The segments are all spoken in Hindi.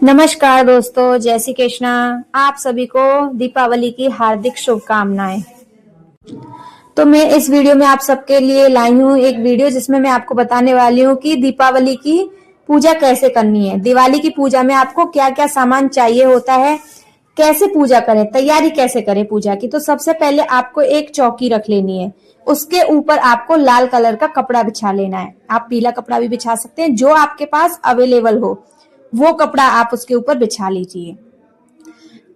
नमस्कार दोस्तों, जय श्री कृष्णा। आप सभी को दीपावली की हार्दिक शुभकामनाएं। तो मैं इस वीडियो में आप सबके लिए लाई हूँ एक वीडियो जिसमें मैं आपको बताने वाली हूँ कि दीपावली की पूजा कैसे करनी है। दिवाली की पूजा में आपको क्या क्या सामान चाहिए होता है, कैसे पूजा करें, तैयारी कैसे करें पूजा की। तो सबसे पहले आपको एक चौकी रख लेनी है, उसके ऊपर आपको लाल कलर का कपड़ा बिछा लेना है। आप पीला कपड़ा भी बिछा सकते हैं, जो आपके पास अवेलेबल हो वो कपड़ा आप उसके ऊपर बिछा लीजिए।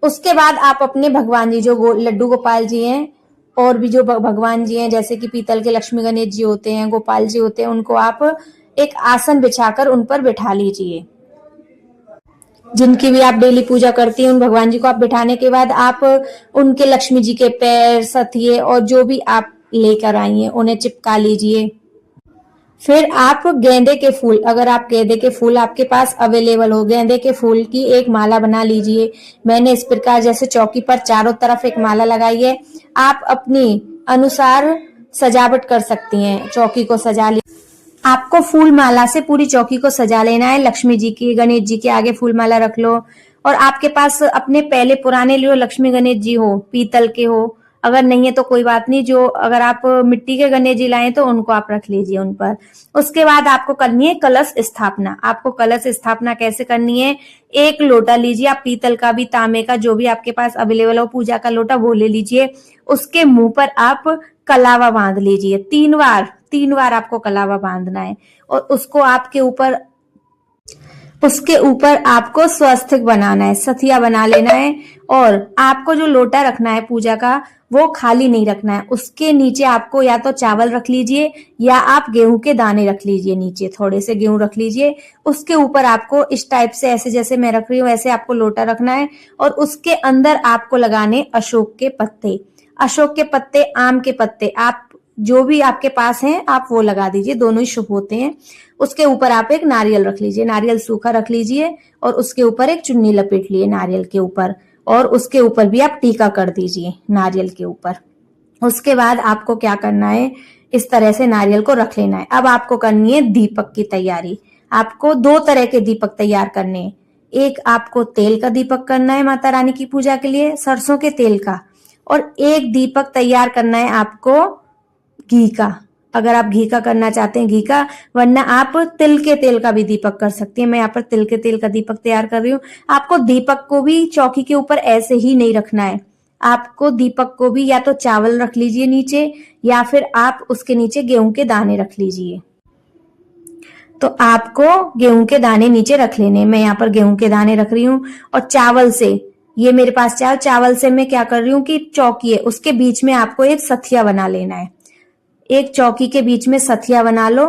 उसके बाद आप अपने भगवान जी जो लड्डू गोपाल जी हैं और भी जो भगवान जी हैं, जैसे कि पीतल के लक्ष्मी गणेश जी होते हैं, गोपाल जी होते हैं, उनको आप एक आसन बिछाकर उन पर बिठा लीजिए। जिनकी भी आप डेली पूजा करती हैं उन भगवान जी को आप बिठाने के बाद आप उनके लक्ष्मी जी के पैर, सथिये और जो भी आप लेकर आई हैं उन्हें चिपका लीजिए। फिर आप गेंदे के फूल, अगर आप गेंदे के फूल आपके पास अवेलेबल हो, गेंदे के फूल की एक माला बना लीजिए। मैंने इस प्रकार जैसे चौकी पर चारों तरफ एक माला लगाई है। आप अपनी अनुसार सजावट कर सकती हैं, चौकी को सजा ली। आपको फूल माला से पूरी चौकी को सजा लेना है। लक्ष्मी जी की, गणेश जी के आगे फूल माला रख लो। और आपके पास अपने पहले पुराने जो लक्ष्मी गणेश जी हो, पीतल के हो, अगर नहीं है तो कोई बात नहीं, जो अगर आप मिट्टी के गणेश जी लाएं तो उनको आप रख लीजिए उन पर। उसके बाद आपको करनी है कलश स्थापना। आपको कलश स्थापना कैसे करनी है, एक लोटा लीजिए आप, पीतल का भी, तांबे का, जो भी आपके पास अवेलेबल हो पूजा का लोटा वो ले लीजिए। उसके मुंह पर आप कलावा बांध लीजिए। 3 बार आपको कलावा बांधना है और उसके ऊपर आपको स्वस्तिक बनाना है, सथिया बना लेना है। और आपको जो लोटा रखना है पूजा का वो खाली नहीं रखना है। उसके नीचे आपको या तो चावल रख लीजिए या आप गेहूं के दाने रख लीजिए, नीचे थोड़े से गेहूं रख लीजिए। उसके ऊपर आपको इस टाइप से, ऐसे जैसे मैं रख रही हूँ ऐसे आपको लोटा रखना है। और उसके अंदर आपको लगाने अशोक के पत्ते, अशोक के पत्ते, आम के पत्ते, आप जो भी आपके पास हैं आप वो लगा दीजिए, दोनों ही शुभ होते हैं। उसके ऊपर आप एक नारियल रख लीजिए, नारियल सूखा रख लीजिए और उसके ऊपर एक चुन्नी लपेट लिए नारियल के ऊपर, और उसके ऊपर भी आप टीका कर दीजिए नारियल के ऊपर। उसके बाद आपको क्या करना है, इस तरह से नारियल को रख लेना है। अब आपको करनी है दीपक की तैयारी। आपको 2 तरह के दीपक तैयार करने हैं। एक आपको तेल का दीपक करना है माता रानी की पूजा के लिए, सरसों के तेल का। और एक दीपक तैयार करना है आपको घी का, अगर आप घी का करना चाहते हैं घी का, वरना आप तिल के तेल का भी दीपक कर सकती हैं। मैं यहाँ पर तिल के तेल का दीपक तैयार कर रही हूँ। आपको दीपक को भी चौकी के ऊपर ऐसे ही नहीं रखना है, आपको दीपक को भी या तो चावल रख लीजिए नीचे या फिर आप उसके नीचे गेहूं के दाने रख लीजिए। तो आपको गेहूं के दाने नीचे रख लेने। मैं यहाँ पर गेहूं के दाने रख रही हूँ और चावल से, ये मेरे पास चावल से मैं क्या कर रही हूँ कि चौकी है उसके बीच में आपको एक सथिया बना लेना है। एक चौकी के बीच में सथिया बना लो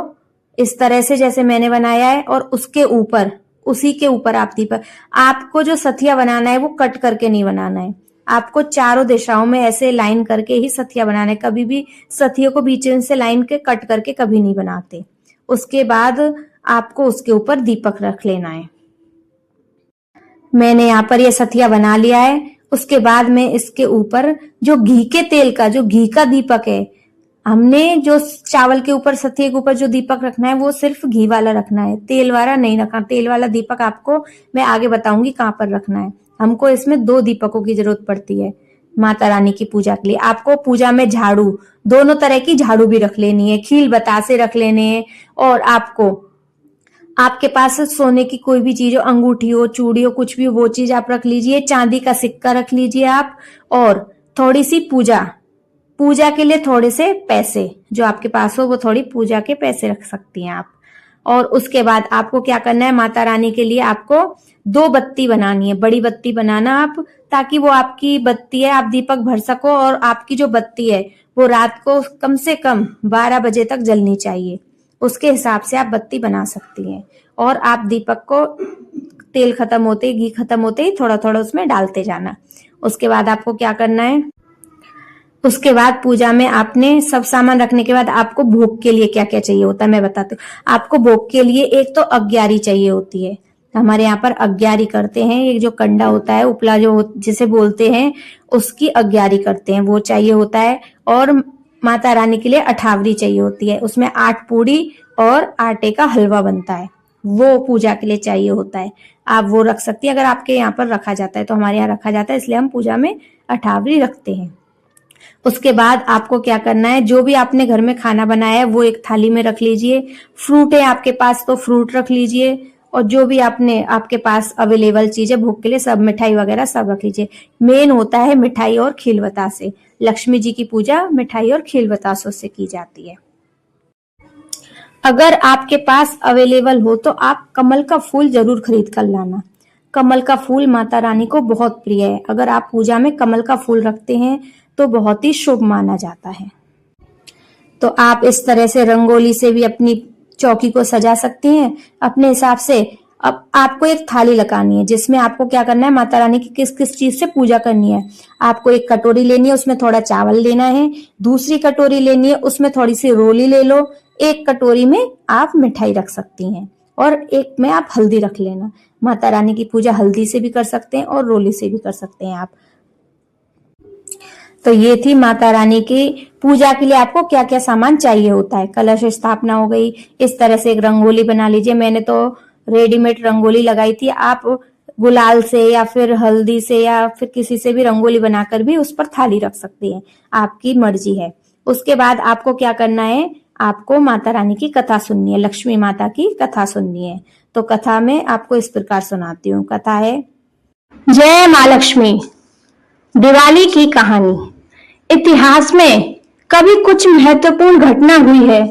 इस तरह से जैसे मैंने बनाया है। और उसके ऊपर, उसी के ऊपर आप दीपक, आपको जो सथिया बनाना है वो कट करके नहीं बनाना है, आपको चारों दिशाओं में ऐसे लाइन करके ही सथिया बनाना है। कभी भी सथियों को बीच से लाइन के कट करके कभी नहीं बनाते। उसके बाद आपको उसके ऊपर दीपक रख लेना है। मैंने यहाँ पर ये सथिया बना लिया है। उसके बाद में इसके ऊपर जो घी के तेल का, जो घी का दीपक है, हमने जो चावल के ऊपर, सथिये के ऊपर जो दीपक रखना है वो सिर्फ घी वाला रखना है, तेल वाला नहीं रखना। तेल वाला दीपक आपको मैं आगे बताऊंगी कहाँ पर रखना है। हमको इसमें 2 दीपकों की जरूरत पड़ती है माता रानी की पूजा के लिए। आपको पूजा में झाड़ू, दोनों तरह की झाड़ू भी रख लेनी है, खील बतासे रख लेने हैं। और आपको, आपके पास सोने की कोई भी चीज हो, अंगूठी हो, चूड़ी हो, कुछ भी हो, वो चीज आप रख लीजिए। चांदी का सिक्का रख लीजिए आप। और थोड़ी सी पूजा के लिए थोड़े से पैसे जो आपके पास हो, वो थोड़ी पूजा के पैसे रख सकती हैं आप। और उसके बाद आपको क्या करना है, माता रानी के लिए आपको 2 बत्ती बनानी है, बड़ी बत्ती बनाना आप, ताकि वो आपकी बत्ती है आप दीपक भर सको। और आपकी जो बत्ती है वो रात को कम से कम 12 बजे तक जलनी चाहिए, उसके हिसाब से आप बत्ती बना सकती हैं। और आप दीपक को तेल खत्म होते ही, घी खत्म होते ही थोड़ा थोड़ा उसमें डालते जाना। उसके बाद आपको क्या करना है, उसके बाद पूजा में आपने सब सामान रखने के बाद आपको भोग के लिए क्या क्या चाहिए होता है मैं बताती हूँ। आपको भोग के लिए एक तो अग्यारी चाहिए होती है, हमारे यहाँ पर अग्यारी करते हैं। एक जो कंडा होता है, उपला जो जिसे बोलते हैं, उसकी अग्यारी करते हैं, वो चाहिए होता है। और माता रानी के लिए अठावरी चाहिए होती है, उसमें 8 पूड़ी और आटे का हलवा बनता है, वो पूजा के लिए चाहिए होता है। आप वो रख सकती हैं। अगर आपके यहाँ पर रखा जाता है, तो हमारे यहाँ रखा जाता है, इसलिए हम पूजा में अठावरी रखते हैं। उसके बाद आपको क्या करना है, जो भी आपने घर में खाना बनाया है वो एक थाली में रख लीजिए। फ्रूट है आपके पास तो फ्रूट रख लीजिए, और जो भी आपके पास अवेलेबल चीज है भोग के लिए, सब मिठाई वगैरह सब रख लीजिए। मेन होता है मिठाई और खील बतासे। लक्ष्मी जी की पूजा मिठाई और खील बतासों से की जाती है। अगर आपके पास अवेलेबल हो तो आप कमल का फूल जरूर खरीद कर लाना। कमल का फूल माता रानी को बहुत प्रिय है। अगर आप पूजा में कमल का फूल रखते हैं तो बहुत ही शुभ माना जाता है। तो आप इस तरह से रंगोली से भी अपनी चौकी को सजा सकती हैं अपने हिसाब से। अब आपको एक थाली लगानी है, जिसमें आपको क्या करना है, माता रानी की किस किस चीज से पूजा करनी है। आपको एक कटोरी लेनी है, उसमें थोड़ा चावल लेना है। दूसरी कटोरी लेनी है, उसमें थोड़ी सी रोली ले लो। एक कटोरी में आप मिठाई रख सकती हैं, और एक में आप हल्दी रख लेना। माता रानी की पूजा हल्दी से भी कर सकते हैं और रोली से भी कर सकते हैं आप। तो ये थी माता रानी की पूजा के लिए आपको क्या क्या सामान चाहिए होता है। कलश स्थापना हो गई। इस तरह से एक रंगोली बना लीजिए। मैंने तो रेडीमेड रंगोली लगाई थी। आप गुलाल से या फिर हल्दी से या फिर किसी से भी रंगोली बनाकर भी उस पर थाली रख सकती हैं, आपकी मर्जी है। उसके बाद आपको क्या करना है, आपको माता रानी की कथा सुननी है, लक्ष्मी माता की कथा सुननी है। तो कथा में आपको इस प्रकार सुनाती हूँ। कथा है, जय माँ लक्ष्मी। दिवाली की कहानी। इतिहास में कभी कुछ महत्वपूर्ण घटना हुई है,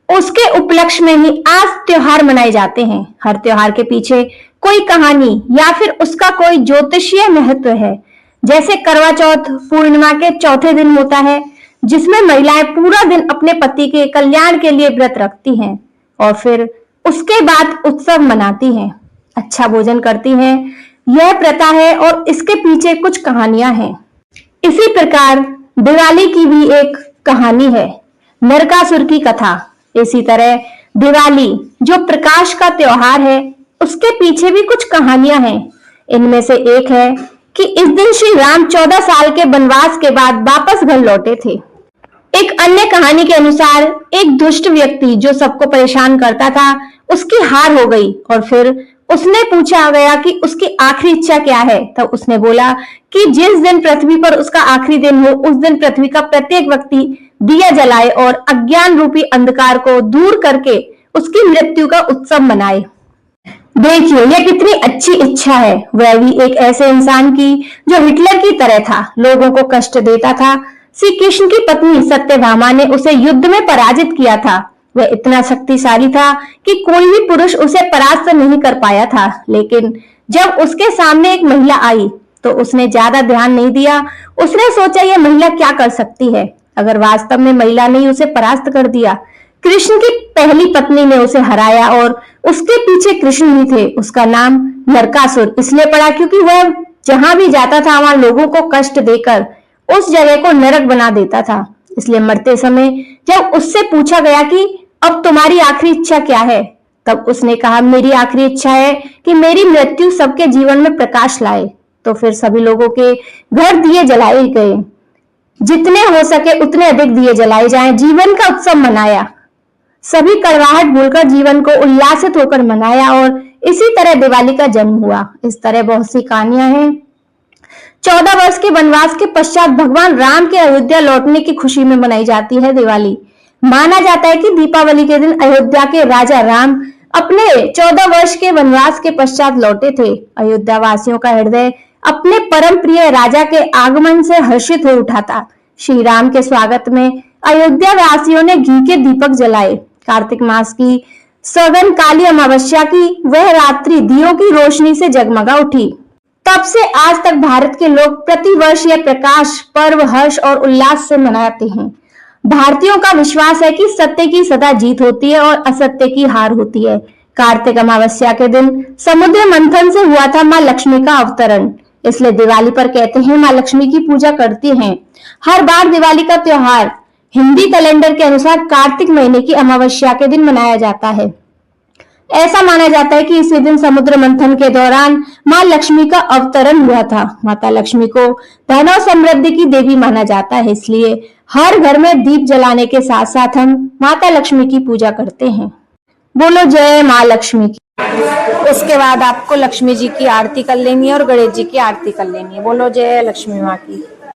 उसके उपलक्ष्य में ही आज त्योहार मनाए जाते हैं। हर त्योहार के पीछे कोई कहानी या फिर उसका कोई ज्योतिषीय महत्व है। जैसे करवा चौथ पूर्णिमा के चौथे दिन होता है, जिसमें महिलाएं पूरा दिन अपने पति के कल्याण के लिए व्रत रखती हैं और फिर उसके बाद उत्सव मनाती हैं, अच्छा भोजन करती हैं। यह प्रथा है और इसके पीछे कुछ कहानियां हैं। इसी प्रकार दिवाली की भी एक कहानी है, नरकासुर की कथा। इसी तरह दिवाली जो प्रकाश का त्योहार है, उसके पीछे भी कुछ कहानियां हैं। इनमें से एक है कि इस दिन श्री राम 14 साल के वनवास के बाद वापस घर लौटे थे। एक अन्य कहानी के अनुसार एक दुष्ट व्यक्ति जो सबको परेशान करता था, उसकी हार हो गई और फिर उसने पूछा गया कि उसकी आखिरी इच्छा क्या है। तब उसने बोला कि जिस दिन पृथ्वी पर उसका आखिरी दिन हो, उस दिन पृथ्वी का प्रत्येक व्यक्ति दिया जलाए और अज्ञान रूपी अंधकार को दूर करके उसकी मृत्यु का उत्सव मनाए। देखिए यह कितनी अच्छी इच्छा है, वह भी एक ऐसे इंसान की जो हिटलर की तरह था, लोगों को कष्ट देता था। श्री कृष्ण की पत्नी सत्यभामा ने उसे युद्ध में पराजित किया था। वह इतना शक्तिशाली था कि कोई भी पुरुष उसे परास्त नहीं कर पाया था। लेकिन जब उसके सामने एक महिला आई तो उसने ज्यादा ध्यान नहीं दिया। उसने सोचा यह महिला क्या कर सकती है। अगर वास्तव में महिला ने उसे परास्त कर दिया। कृष्ण की पहली पत्नी ने उसे हराया और उसके पीछे कृष्ण ही थे। उसका नाम नरकासुर इसलिए पड़ा क्योंकि वह जहां भी जाता था वहां लोगों को कष्ट देकर उस जगह को नरक बना देता था। इसलिए मरते समय जब उससे पूछा गया कि अब तुम्हारी आखिरी इच्छा क्या है, तब उसने कहा मेरी आखिरी इच्छा है कि मेरी मृत्यु सबके जीवन में प्रकाश लाए। तो फिर सभी लोगों के घर दिए जलाए गए, जितने हो सके उतने अधिक दिए जलाए जाएं। जीवन का उत्सव मनाया, सभी कड़वाहट भूलकर जीवन को उल्लासित होकर मनाया और इसी तरह दिवाली का जन्म हुआ। इस तरह बहुत सी कहानियां हैं। 14 वर्ष के वनवास के पश्चात भगवान राम के अयोध्या लौटने की खुशी में मनाई जाती है दिवाली। माना जाता है कि दीपावली के दिन अयोध्या के राजा राम अपने 14 वर्ष के वनवास के पश्चात लौटे थे। अयोध्या वासियों का हृदय अपने परम प्रिय राजा के आगमन से हर्षित हो उठा था। श्री राम के स्वागत में अयोध्या वासियों ने घी के दीपक जलाए। कार्तिक मास की सघन काली अमावस्या की वह रात्रि दियों की रोशनी से जगमगा उठी। तब से आज तक भारत के लोग प्रतिवर्ष यह प्रकाश पर्व हर्ष और उल्लास से मनाते हैं। भारतीयों का विश्वास है कि सत्य की सदा जीत होती है और असत्य की हार होती है। कार्तिक अमावस्या के दिन समुद्र मंथन से हुआ था माँ लक्ष्मी का अवतरण, इसलिए दिवाली पर कहते हैं माँ लक्ष्मी की पूजा करती हैं। हर बार दिवाली का त्योहार हिंदी कैलेंडर के अनुसार कार्तिक महीने की अमावस्या के दिन मनाया जाता है। ऐसा माना जाता है कि इसी दिन समुद्र मंथन के दौरान माँ लक्ष्मी का अवतरण हुआ था। माता लक्ष्मी को धन और समृद्धि की देवी माना जाता है, इसलिए हर घर में दीप जलाने के साथ साथ हम माता लक्ष्मी की पूजा करते हैं। बोलो जय माँ लक्ष्मी की। उसके बाद आपको लक्ष्मी जी की आरती कर लेनी है और गणेश जी की आरती कर लेनी है। बोलो जय लक्ष्मी माँ की।